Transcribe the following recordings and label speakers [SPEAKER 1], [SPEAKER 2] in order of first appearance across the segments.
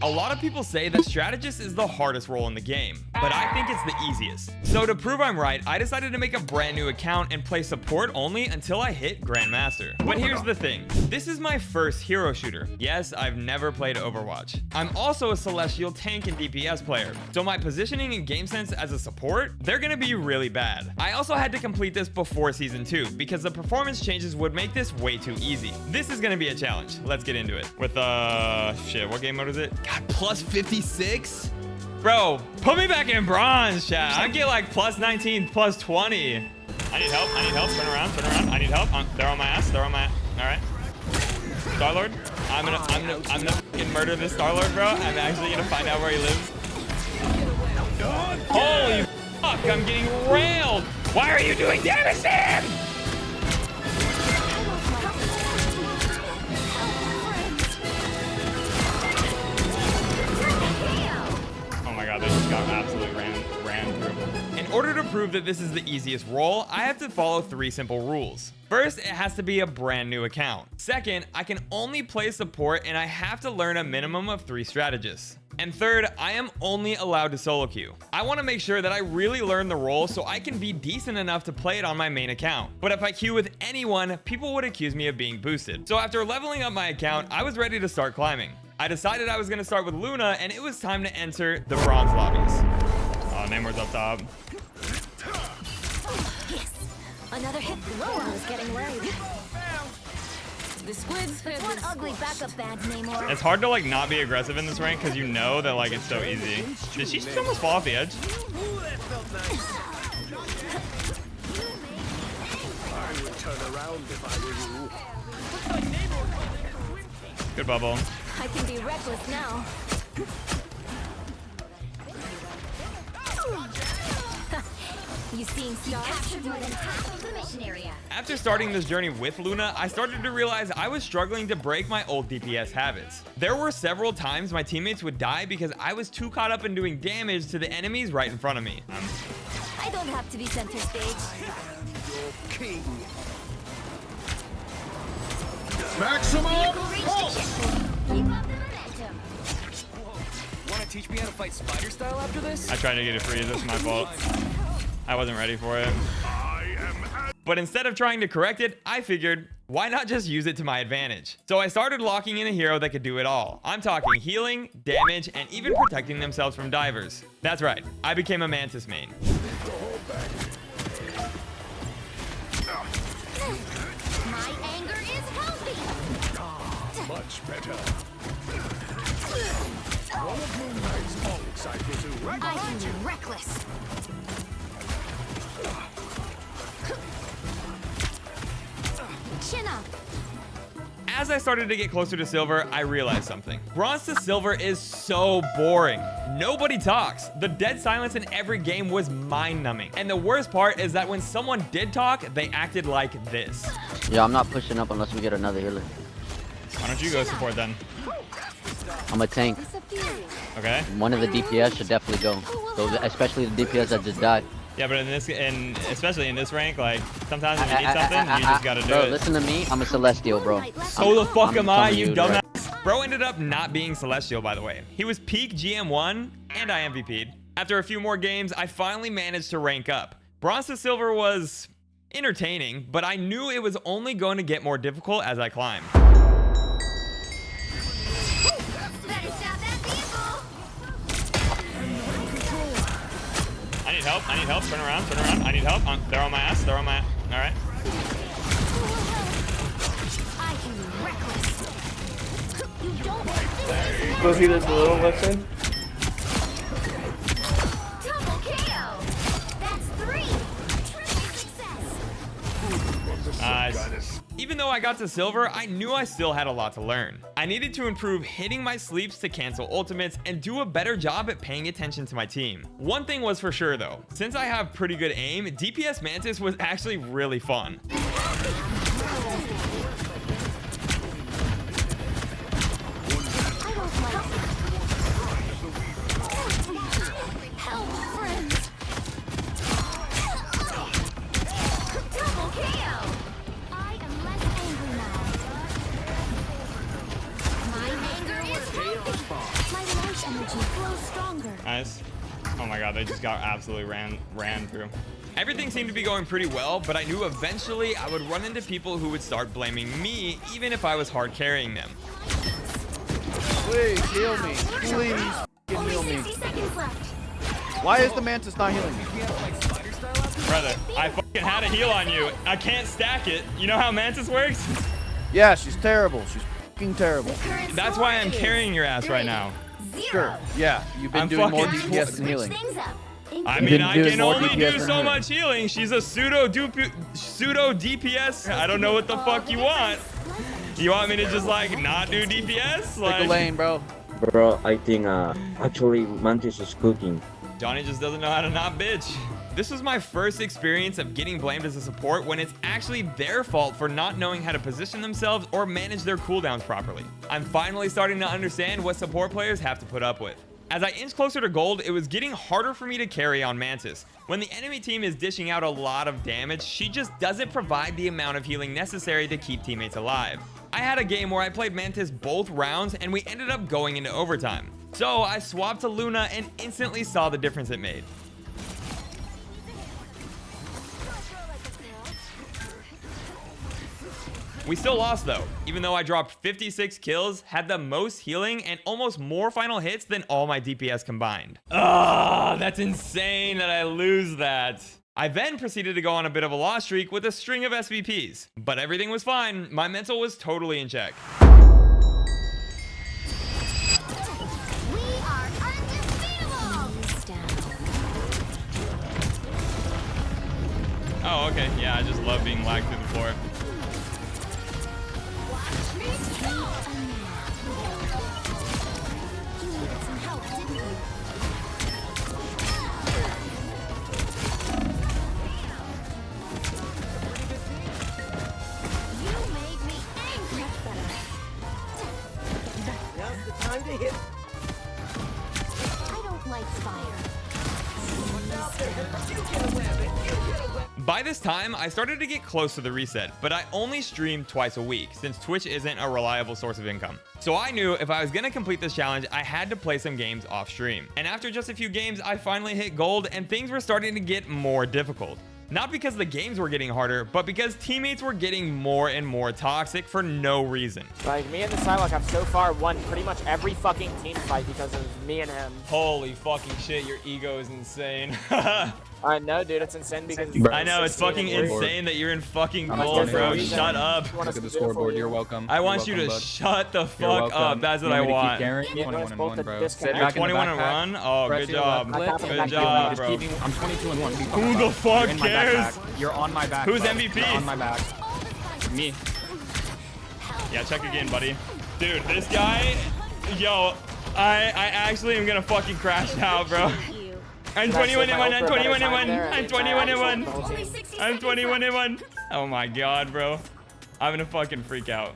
[SPEAKER 1] A lot of people say that strategist is the hardest role in the game, but I think it's the easiest. So to prove I'm right, I decided to make a brand new account and play support only until I hit Grandmaster. But here's the thing, this is my first hero shooter. Yes, I've never played Overwatch. I'm also a Celestial tank and DPS player, so my positioning and game sense as a support, they're gonna be really bad. I also had to complete this before season 2 because the performance changes would make this way too easy. This is gonna be a challenge. Let's get into it. With shit, what game mode is it? God, plus 56? Bro, put me back in bronze, chat. I get like plus 19, plus 20. I need help. Turn around. I need help. They're on my ass. All right. Star-Lord. I'm gonna fucking murder this Star-Lord, bro. I'm actually gonna find out where he lives. Holy fuck, I'm getting railed. Why are you doing damage to him? They just got absolutely ran through. In order to prove that this is the easiest role, I have to follow 3 simple rules. First, it has to be a brand new account. Second, I can only play support and I have to learn a minimum of 3 strategists. And third, I am only allowed to solo queue. I want to make sure that I really learn the role so I can be decent enough to play it on my main account. But if I queue with anyone, people would accuse me of being boosted. So after leveling up my account, I was ready to start climbing. I decided I was going to start with Luna, and it was time to enter the bronze lobbies. Oh, Namor's up top.
[SPEAKER 2] Yes, another hit. Whoa, I was getting worried. The squids. One ugly backup band, Namor.
[SPEAKER 1] It's hard to like not be aggressive in this rank because you know that like it's so easy. Did she just almost fall off the edge?
[SPEAKER 3] I would turn around if I were you.
[SPEAKER 1] Good bubble.
[SPEAKER 2] I can be reckless now. You seeing stars? Captured more than half of the mission area.
[SPEAKER 1] After starting this journey with Luna, I started to realize I was struggling to break my old DPS habits. There were several times my teammates would die because I was too caught up in doing damage to the enemies right in front of me.
[SPEAKER 2] I don't have to be center stage.
[SPEAKER 3] Your king.
[SPEAKER 4] Maximum
[SPEAKER 2] pulse! Keep up the momentum.
[SPEAKER 5] Want to teach me how to fight spider style after this?
[SPEAKER 1] I tried to get it free. This is my fault. I wasn't ready for it. But instead of trying to correct it, I figured, why not just use it to my advantage? So I started locking in a hero that could do it all. I'm talking healing, damage, and even protecting themselves from divers. That's right, I became a Mantis main.
[SPEAKER 2] My anger is healthy.
[SPEAKER 3] Much better. One of Moon Knight's alt cycles is right
[SPEAKER 2] I
[SPEAKER 3] behind you.
[SPEAKER 2] can be reckless. Chin up.
[SPEAKER 1] As I started to get closer to silver, I realized something. Bronze to silver is so boring. Nobody talks. The dead silence in every game was mind-numbing. And the worst part is that when someone did talk, they acted like this.
[SPEAKER 6] Yeah, I'm not pushing up unless we get another healer.
[SPEAKER 1] Why don't you go support then?
[SPEAKER 6] I'm a tank.
[SPEAKER 1] Okay.
[SPEAKER 6] One of the DPS should definitely go. Those, especially the DPS that just died.
[SPEAKER 1] Yeah, but especially in this rank, like sometimes when you need something, you just gotta do
[SPEAKER 6] bro,
[SPEAKER 1] it.
[SPEAKER 6] listen to me. I'm a Celestial, bro.
[SPEAKER 1] So the fuck am I,
[SPEAKER 6] telling
[SPEAKER 1] you
[SPEAKER 6] you,
[SPEAKER 1] dumbass?
[SPEAKER 6] right?
[SPEAKER 1] Bro ended up not being Celestial, by the way. He was peak GM1, and I MVP'd. After a few more games, I finally managed to rank up. Bronze to silver was entertaining, but I knew it was only going to get more difficult as I climbed. I need help. Turn around. I need help. They're on my ass. All right.
[SPEAKER 2] I can be reckless. You don't
[SPEAKER 4] Go see this little left side.
[SPEAKER 2] double KO. That's 3. Triple success.
[SPEAKER 1] Nice. Even though I got to silver, I knew I still had a lot to learn. I needed to improve hitting my sleeps to cancel ultimates and do a better job at paying attention to my team. One thing was for sure though, since I have pretty good aim, DPS Mantis was actually really fun.
[SPEAKER 2] Help, friends. Double KO. I am less angry now. My anger is healthy. energy flows stronger.
[SPEAKER 1] Nice. Oh my god, they just got absolutely ran through. Everything seemed to be going pretty well, but I knew eventually I would run into people who would start blaming me, even if I was hard carrying them.
[SPEAKER 7] Please heal me. Please f***ing heal me.
[SPEAKER 2] 60 seconds left.
[SPEAKER 7] Why is the Mantis not healing me?
[SPEAKER 1] Brother, I fucking had a heal on you. I can't stack it. You know how Mantis works?
[SPEAKER 7] Yeah, she's terrible. She's f***ing terrible.
[SPEAKER 1] That's why I'm carrying your ass right now.
[SPEAKER 7] Sure. Yeah, you've been
[SPEAKER 1] I'm
[SPEAKER 7] doing more
[SPEAKER 1] fucking-
[SPEAKER 7] DPS than healing.
[SPEAKER 2] Things up.
[SPEAKER 1] I
[SPEAKER 7] You've
[SPEAKER 1] mean,
[SPEAKER 7] been
[SPEAKER 1] I
[SPEAKER 7] doing
[SPEAKER 1] can
[SPEAKER 7] more
[SPEAKER 1] only
[SPEAKER 7] DPS
[SPEAKER 1] do
[SPEAKER 7] than
[SPEAKER 1] so
[SPEAKER 7] her.
[SPEAKER 1] much healing. She's a pseudo DPS. I don't know what the fuck you want. You want me to just like not do DPS?
[SPEAKER 7] Pick a
[SPEAKER 1] Like,
[SPEAKER 7] lane, bro.
[SPEAKER 8] Bro, I think actually Mantis is cooking.
[SPEAKER 1] Johnny just doesn't know how to not bitch. This was my first experience of getting blamed as a support when it's actually their fault for not knowing how to position themselves or manage their cooldowns properly. I'm finally starting to understand what support players have to put up with. As I inch closer to gold, it was getting harder for me to carry on Mantis. When the enemy team is dishing out a lot of damage, she just doesn't provide the amount of healing necessary to keep teammates alive. I had a game where I played Mantis both rounds and we ended up going into overtime. So I swapped to Luna and instantly saw the difference it made. We still lost though, even though I dropped 56 kills, had the most healing, and almost more final hits than all my DPS combined. Ah, that's insane that I lose that. I then proceeded to go on a bit of a loss streak with a string of SVPs, but everything was fine. My mental was totally in check.
[SPEAKER 2] We are undefeatable.
[SPEAKER 1] Oh, okay. Yeah, I just love being lagged through the floor.
[SPEAKER 2] You needed some help, didn't you? You made me angry. Much better.
[SPEAKER 3] Now's the time to hit.
[SPEAKER 2] I don't like fire.
[SPEAKER 1] By this time, I started to get close to the reset, but I only streamed twice a week since Twitch isn't a reliable source of income. So I knew if I was gonna complete this challenge, I had to play some games off stream. And after just a few games, I finally hit gold and things were starting to get more difficult. Not because the games were getting harder, but because teammates were getting more and more toxic for no reason.
[SPEAKER 9] Like, me and the Psylocke have so far won pretty much every fucking team fight because of me and him.
[SPEAKER 1] Holy fucking shit, your ego is insane.
[SPEAKER 9] I know, dude, it's insane because...
[SPEAKER 1] I know, it's fucking insane that you're in fucking gold, bro. Shut up.
[SPEAKER 9] Look at the scoreboard, you're
[SPEAKER 5] welcome.
[SPEAKER 1] I want you to shut the fuck up. That's what I want.
[SPEAKER 5] 21 and 1, bro.
[SPEAKER 9] Sit
[SPEAKER 1] You're 21 and run? Oh, good job. Good job, bro.
[SPEAKER 5] I'm 22 and 1.
[SPEAKER 1] Who the fuck cares?
[SPEAKER 5] You're on my back.
[SPEAKER 1] Who's
[SPEAKER 5] bro.
[SPEAKER 1] MVP?
[SPEAKER 5] You're on my back. Me.
[SPEAKER 1] Yeah, check again, buddy. Dude, this guy, yo, I actually am gonna fucking crash out, bro. I'm 21 and 1. I'm 21 and 1. I'm 21 and 1.
[SPEAKER 2] Only 60
[SPEAKER 1] I'm
[SPEAKER 2] seconds
[SPEAKER 1] 21 and
[SPEAKER 2] left.
[SPEAKER 1] 1. Oh my god, bro. I'm gonna fucking freak out.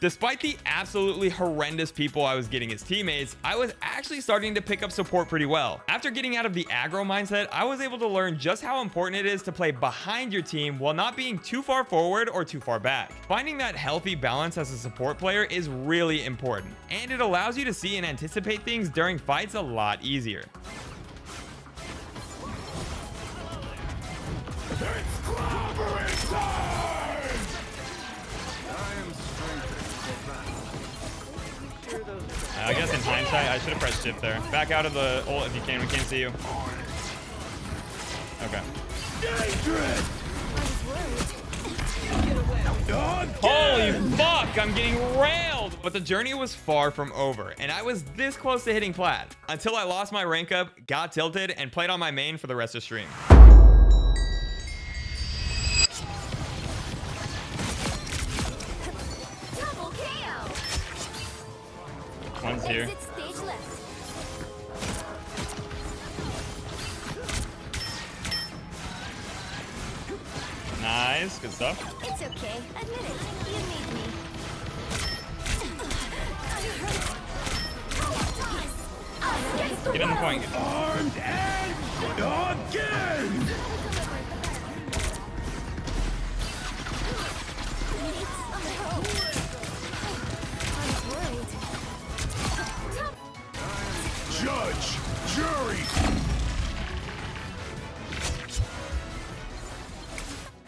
[SPEAKER 1] Despite the absolutely horrendous people I was getting as teammates, I was actually starting to pick up support pretty well. After getting out of the aggro mindset, I was able to learn just how important it is to play behind your team while not being too far forward or too far back. Finding that healthy balance as a support player is really important, and it allows you to see and anticipate things during fights a lot easier. I guess in hindsight, I should have pressed shift there. Back out of the ult if you can. We can't see you. Okay. Holy fuck! I'm getting railed! But the journey was far from over, and I was this close to hitting plat until I lost my rank up, got tilted, and played on my main for the rest of stream.
[SPEAKER 2] Double KO.
[SPEAKER 1] One's here.
[SPEAKER 2] Exit stage left.
[SPEAKER 1] Nice, good stuff.
[SPEAKER 2] It's okay. Admit it. You need me.
[SPEAKER 1] Get in the point.
[SPEAKER 3] Judge, jury.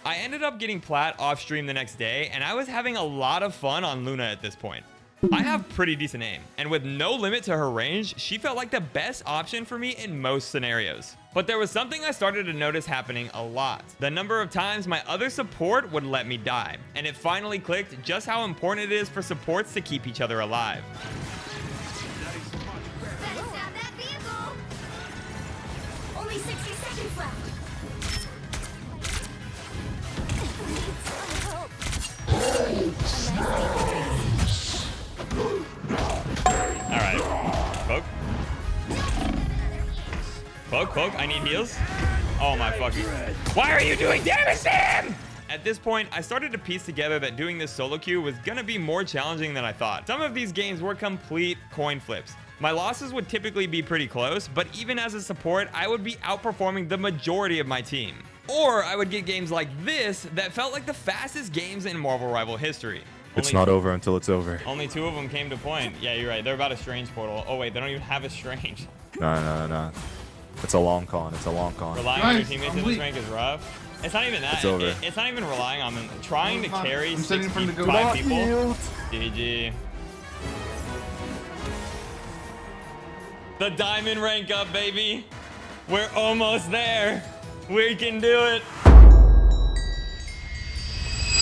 [SPEAKER 1] I ended up getting plat off stream the next day, and I was having a lot of fun on Luna at this point. I have pretty decent aim, and with no limit to her range, she felt like the best option for me in most scenarios. But there was something I started to notice happening a lot. The number of times my other support would let me die, and it finally clicked just how important it is for supports to keep each other alive.
[SPEAKER 2] That vehicle. Only 60 seconds left.
[SPEAKER 1] Alright. Poke. Poke. I need heals. Oh my fucking... Why are you doing damage to him? At this point, I started to piece together that doing this solo queue was gonna be more challenging than I thought. Some of these games were complete coin flips. My losses would typically be pretty close, but even as a support, I would be outperforming the majority of my team. Or I would get games like this that felt like the fastest games in Marvel Rival history.
[SPEAKER 10] It's not over until it's over.
[SPEAKER 1] Only 2 of them came to point. Yeah, you're right. They're about a strange portal. Oh wait, they don't even have a strange.
[SPEAKER 10] No. It's a long con. It's a long con.
[SPEAKER 1] Relying on your teammates in this rank is rough. It's not even that.
[SPEAKER 10] It's over.
[SPEAKER 1] It's not even relying on them. Trying to carry 65 people. GG. The diamond rank up, baby. We're almost there. We can do it.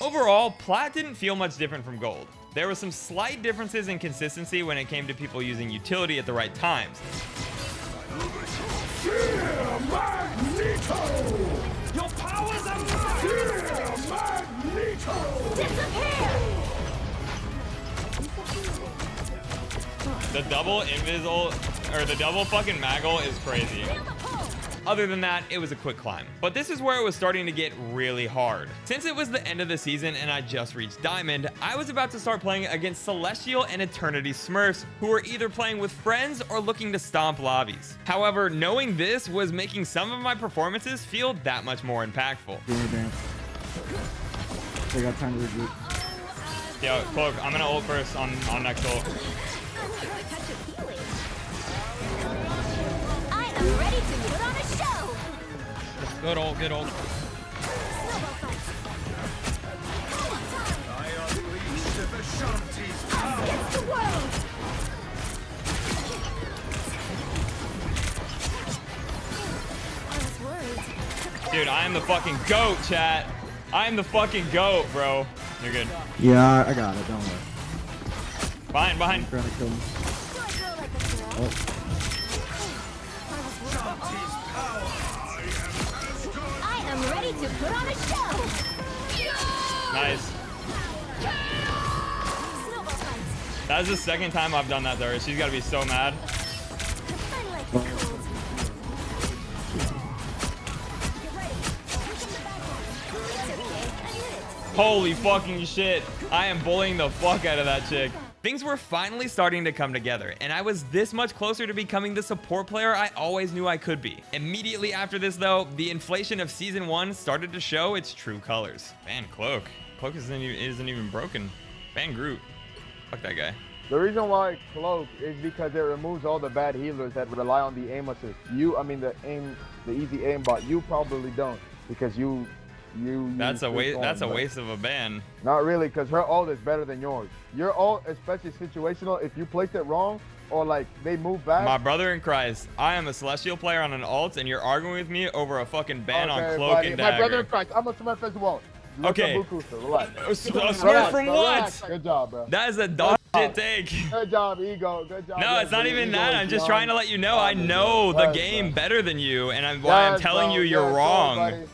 [SPEAKER 1] Overall, plat didn't feel much different from gold. There were some slight differences in consistency when it came to people using utility at the right times.
[SPEAKER 3] Your powers are
[SPEAKER 1] The double invisible, or the double fucking maggle is crazy. Other than that, it was a quick climb. But this is where it was starting to get really hard. Since it was the end of the season and I just reached Diamond, I was about to start playing against Celestial and Eternity Smurfs, who were either playing with friends or looking to stomp lobbies. However, knowing this was making some of my performances feel that much more impactful.
[SPEAKER 11] They got time to regroup.
[SPEAKER 1] Yo, Cloak, I'm gonna ult first on next ult.
[SPEAKER 2] I am ready to put on a show.
[SPEAKER 5] Good ult, good ult.
[SPEAKER 3] I unleash the Vishanti's power.
[SPEAKER 2] Against the world. I was worried.
[SPEAKER 1] Dude, I am the fucking GOAT, chat. I am the fucking GOAT, bro. You're good.
[SPEAKER 11] Yeah, I got it. Don't worry.
[SPEAKER 1] Behind.
[SPEAKER 11] Trying to kill me. Oh.
[SPEAKER 2] I am ready to put on a show.
[SPEAKER 1] Nice.
[SPEAKER 2] Snowball fight.
[SPEAKER 1] That is the second time I've done that to her. She's gotta be so mad.
[SPEAKER 2] I like the cold. Get ready. Here comes the bad guy. It's okay. I did it.
[SPEAKER 1] Holy fucking shit. I am bullying the fuck out of that chick. Things were finally starting to come together, and I was this much closer to becoming the support player I always knew I could be. Immediately after this, though, the inflation of Season 1 started to show its true colors. Ban Cloak. Cloak isn't even broken. Ban Groot. Fuck that guy.
[SPEAKER 4] The reason why Cloak is because it removes all the bad healers that rely on the aim assist. The easy aim bot. You probably don't, because you.
[SPEAKER 1] That's a waste of a ban.
[SPEAKER 4] Not really, because her ult is better than yours. Your ult, especially situational, if you place it wrong or like they move back.
[SPEAKER 1] My brother in Christ, I am a Celestial player on an ult, and you're arguing with me over a fucking ban on Cloak
[SPEAKER 4] buddy.
[SPEAKER 1] and Dagger.
[SPEAKER 4] My brother in Christ, I'm a Smurf as well.
[SPEAKER 1] Okay.
[SPEAKER 4] Relax.
[SPEAKER 1] A Smurf from
[SPEAKER 4] relax.
[SPEAKER 1] what?
[SPEAKER 4] Good job, bro.
[SPEAKER 1] That is a dog shit take.
[SPEAKER 4] Good job, Ego. Good job.
[SPEAKER 1] No, it's not even that. I'm just trying to let you know I know the game better than you, and I'm telling you you're wrong.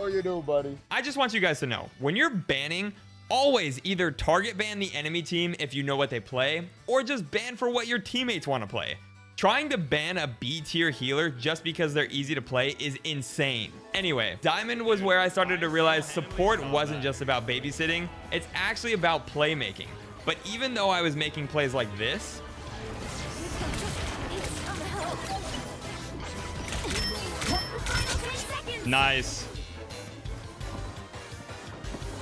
[SPEAKER 4] Oh, you do, buddy.
[SPEAKER 1] I just want you guys to know, when you're banning, always either target ban the enemy team if you know what they play, or just ban for what your teammates want to play. Trying to ban a B tier healer just because they're easy to play is insane. Anyway, Diamond was where I started to realize support wasn't just about babysitting, it's actually about playmaking. But even though I was making plays like this, nice.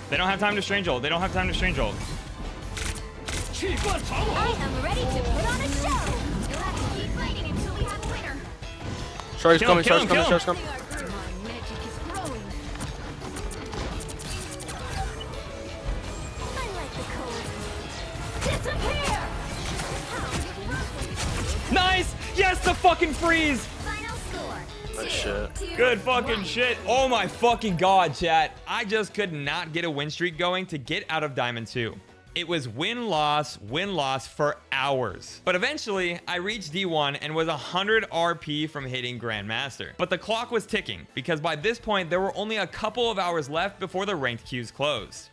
[SPEAKER 1] They don't have time to strange ult. I am ready to put on a show. You'll have to keep fighting until we
[SPEAKER 3] Shorty's
[SPEAKER 1] Kill him,
[SPEAKER 3] coming,
[SPEAKER 1] kill
[SPEAKER 3] shorty's
[SPEAKER 1] him,
[SPEAKER 3] coming,
[SPEAKER 1] kill
[SPEAKER 3] shorty's coming.
[SPEAKER 2] My magic is growing. I like the cold. Disappear!
[SPEAKER 1] Nice! Yes, the fucking freeze!
[SPEAKER 2] Final score.
[SPEAKER 3] Nice shit.
[SPEAKER 1] Good fucking shit. Oh my fucking god, chat. I just could not get a win streak going to get out of Diamond 2. It was win-loss for hours. But eventually, I reached D1 and was 100 RP from hitting Grandmaster. But the clock was ticking, because by this point, there were only a couple of hours left before the ranked queues closed.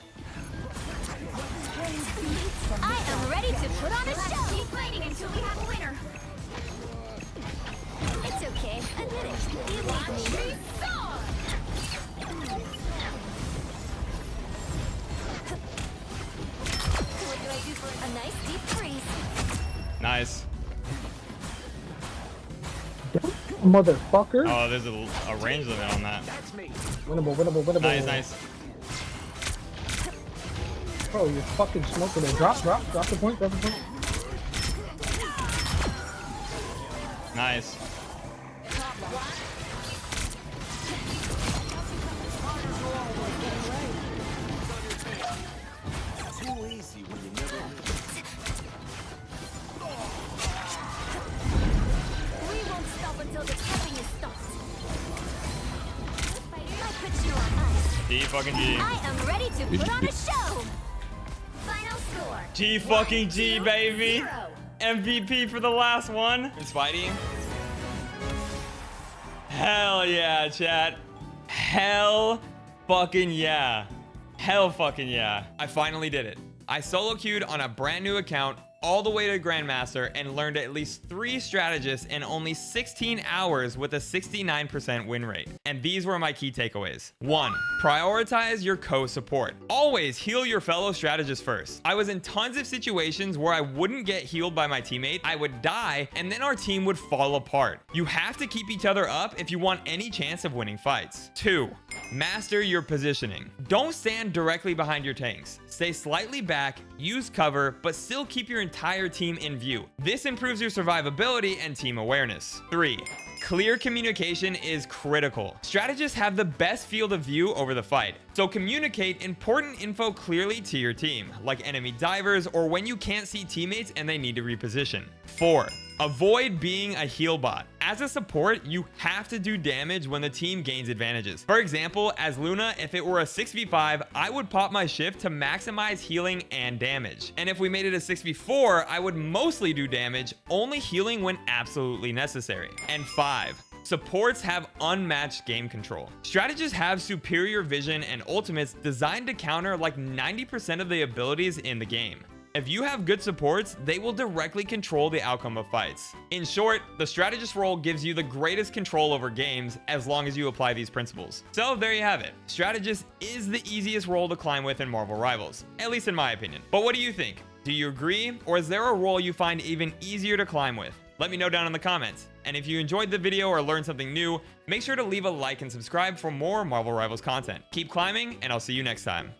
[SPEAKER 2] I am ready to put on a show. Keep fighting until we have a winner. It's okay. Admit it. You beat me. What do I do for a nice deep freeze?
[SPEAKER 1] Nice.
[SPEAKER 12] Motherfucker.
[SPEAKER 1] Oh, there's a range limit on that.
[SPEAKER 12] Winnable.
[SPEAKER 1] Nice, nice.
[SPEAKER 12] Bro, you're fucking smoking it. Drop the point,
[SPEAKER 1] Nice.
[SPEAKER 2] We won't stop until the tapping is stopped. I put you on ice.
[SPEAKER 1] G fucking G.
[SPEAKER 2] I am ready to put on a show. Final score.
[SPEAKER 1] G fucking G, baby.
[SPEAKER 2] 0.
[SPEAKER 1] MVP for the last one. And Spidey. Hell yeah, chat. Hell fucking yeah. Hell fucking yeah. I finally did it. I solo queued on a brand new account all the way to Grandmaster and learned at least 3 strategists in only 16 hours with a 69% win rate. And these were my key takeaways. 1. Prioritize your co-support. Always heal your fellow strategist first. I was in tons of situations where I wouldn't get healed by my teammate, I would die, and then our team would fall apart. You have to keep each other up if you want any chance of winning fights. 2. Master your positioning. Don't stand directly behind your tanks. Stay slightly back, use cover, but still keep your entire team in view. This improves your survivability and team awareness. 3. Clear communication is critical. Strategists have the best field of view over the fight, so communicate important info clearly to your team, like enemy divers or when you can't see teammates and they need to reposition. 4. Avoid being a heal bot. As a support, you have to do damage when the team gains advantages. For example, as Luna, if it were a 6v5, I would pop my shift to maximize healing and damage. And if we made it a 6v4, I would mostly do damage, only healing when absolutely necessary. And 5. Supports have unmatched game control. Strategists have superior vision and ultimates designed to counter like 90% of the abilities in the game. If you have good supports, they will directly control the outcome of fights. In short, the strategist role gives you the greatest control over games as long as you apply these principles. So there you have it. Strategist is the easiest role to climb with in Marvel Rivals, at least in my opinion. But what do you think? Do you agree? Or is there a role you find even easier to climb with? Let me know down in the comments. And if you enjoyed the video or learned something new, make sure to leave a like and subscribe for more Marvel Rivals content. Keep climbing, and I'll see you next time.